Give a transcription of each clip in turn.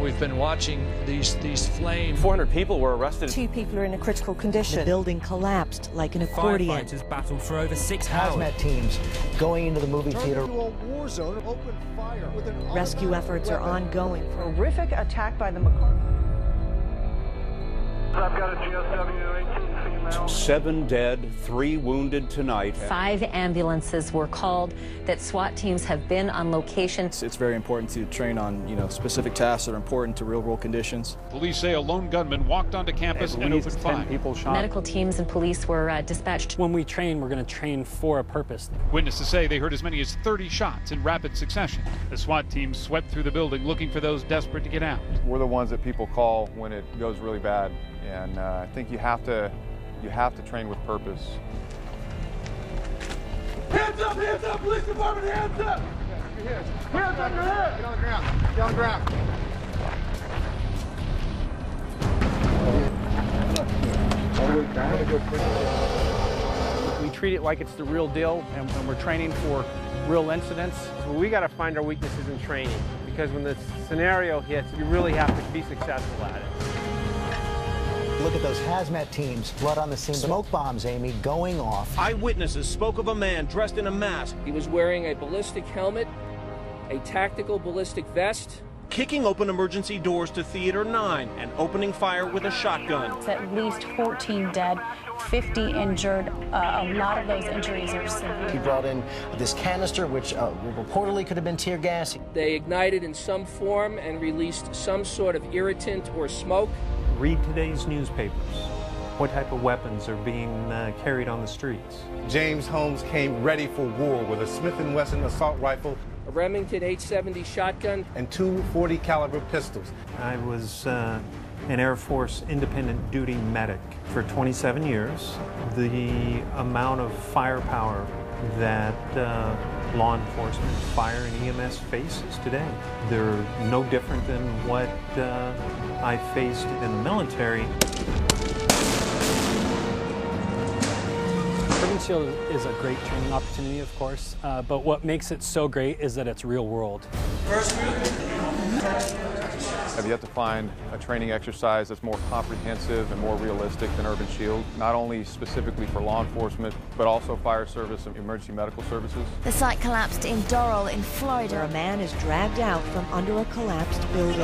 we've been watching these flames. 400 people were arrested. 2 people are in a critical condition. The building collapsed like an accordion. Firefighters battled for over 6 hours. HAZMAT teams going into the movie theater. Into a war zone, open fire with an Rescue efforts are ongoing. Horrific attack by the McCarthy. I've got a GSW 18 female. 7 dead, 3 wounded tonight. 5 ambulances were called. That SWAT teams have been on location. It's very important to train on, specific tasks that are important to real-world conditions. Police say a lone gunman walked onto campus and opened fire. 10 people shot. Medical teams and police were dispatched. When we train, we're going to train for a purpose. Witnesses say they heard as many as 30 shots in rapid succession. The SWAT team swept through the building looking for those desperate to get out. We're the ones that people call when it goes really bad, and I think you have to train with purpose. Hands up, police department, hands up! Hands on your head! Get on the ground, get on the ground. We treat it like it's the real deal, and we're training for real incidents. So we got to find our weaknesses in training, because when the scenario hits, you really have to be successful at it. Look at those HAZMAT teams, blood on the scene. Smoke bombs, Amy, going off. Eyewitnesses spoke of a man dressed in a mask. He was wearing a ballistic helmet, a tactical ballistic vest, kicking open emergency doors to Theater 9 and opening fire with a shotgun. It's at least 14 dead, 50 injured. A lot of those injuries are severe. He brought in this canister, which reportedly could have been tear gas. They ignited in some form and released some sort of irritant or smoke. Read today's newspapers. What type of weapons are being carried on the streets? James Holmes came ready for war with a Smith & Wesson assault rifle, a Remington 870 shotgun, and 2 .40 caliber pistols. I was an Air Force independent duty medic for 27 years. The amount of firepower that law enforcement, fire, and EMS faces today, they're no different than what I faced in the military. Urban Shield is a great training opportunity, of course, but what makes it so great is that it's real world. Have yet to find a training exercise that's more comprehensive and more realistic than Urban Shield, not only specifically for law enforcement, but also fire service and emergency medical services. The site collapsed in Doral in Florida, where a man is dragged out from under a collapsed building.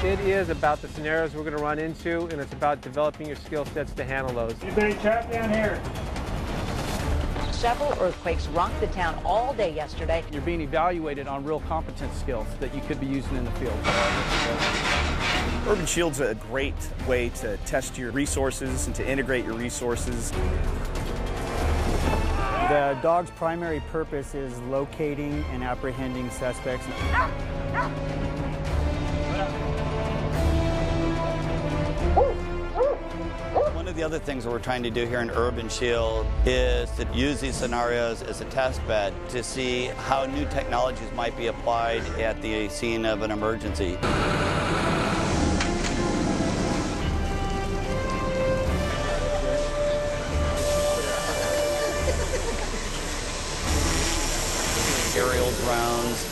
It is about the scenarios we're going to run into, and it's about developing your skill sets to handle those. Anybody trapped down here? Several earthquakes rocked the town all day yesterday. You're being evaluated on real competence skills that you could be using in the field. Urban Shield's a great way to test your resources and to integrate your resources. The dog's primary purpose is locating and apprehending suspects. One of the other things that we're trying to do here in Urban Shield is to use these scenarios as a test bed to see how new technologies might be applied at the scene of an emergency. Aerial drones,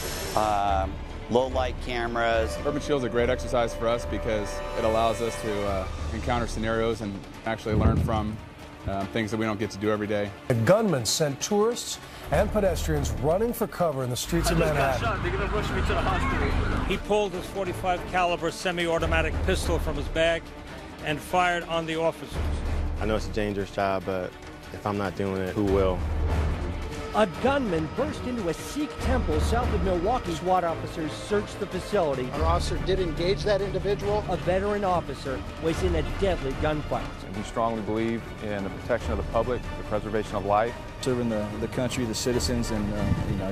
low-light cameras. Urban Shield's a great exercise for us because it allows us to encounter scenarios and actually learn from things that we don't get to do every day. A gunman sent tourists and pedestrians running for cover in the streets of Manhattan. They're going to rush me to the hospital. He pulled his .45 caliber semi-automatic pistol from his bag and fired on the officers. I know it's a dangerous job, but if I'm not doing it, who will? A gunman burst into a Sikh temple south of Milwaukee. SWAT officers searched the facility. Our officer did engage that individual. A veteran officer was in a deadly gunfight. And we strongly believe in the protection of the public, the preservation of life. Serving the country, the citizens, and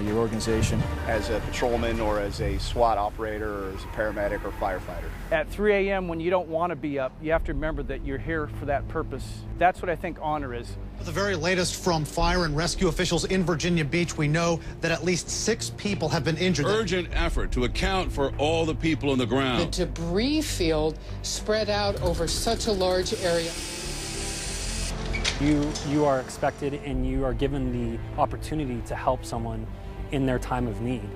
your organization. As a patrolman or as a SWAT operator or as a paramedic or firefighter. At 3 a.m. when you don't want to be up, you have to remember that you're here for that purpose. That's what I think honor is. The very latest from fire and rescue officials in Virginia Beach, we know that at least 6 people have been injured. Urgent effort to account for all the people on the ground. The debris field spread out over such a large area. You are expected and you are given the opportunity to help someone in their time of need.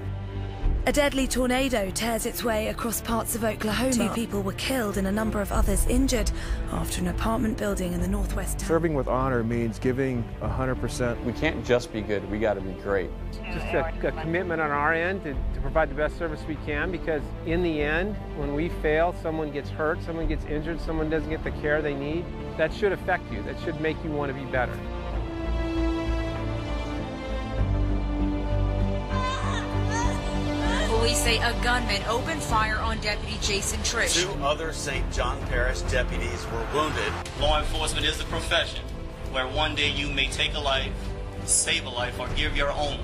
A deadly tornado tears its way across parts of Oklahoma. 2 people were killed and a number of others injured after an apartment building in the northwest town. Serving with honor means giving 100%. We can't just be good, we got to be great. Just a commitment on our end to provide the best service we can, because in the end, when we fail, someone gets hurt, someone gets injured, someone doesn't get the care they need. That should affect you. That should make you want to be better. Police say a gunman opened fire on Deputy Jason Trish. 2 other St. John Parish deputies were wounded. Law enforcement is a profession where one day you may take a life, save a life, or give your own.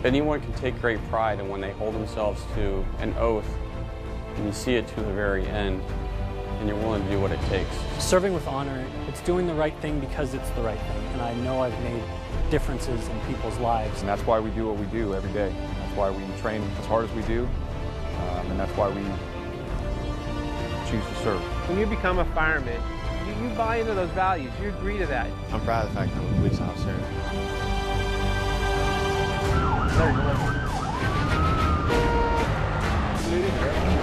Anyone can take great pride in when they hold themselves to an oath and you see it to the very end and you're willing to do what it takes. Serving with honor, it's doing the right thing because it's the right thing. And I know I've made differences in people's lives. And that's why we do what we do every day. That's why we train as hard as we do, and that's why we choose to serve. When you become a fireman, you buy into those values. You agree to that. I'm proud of the fact that I'm a police officer. There you go.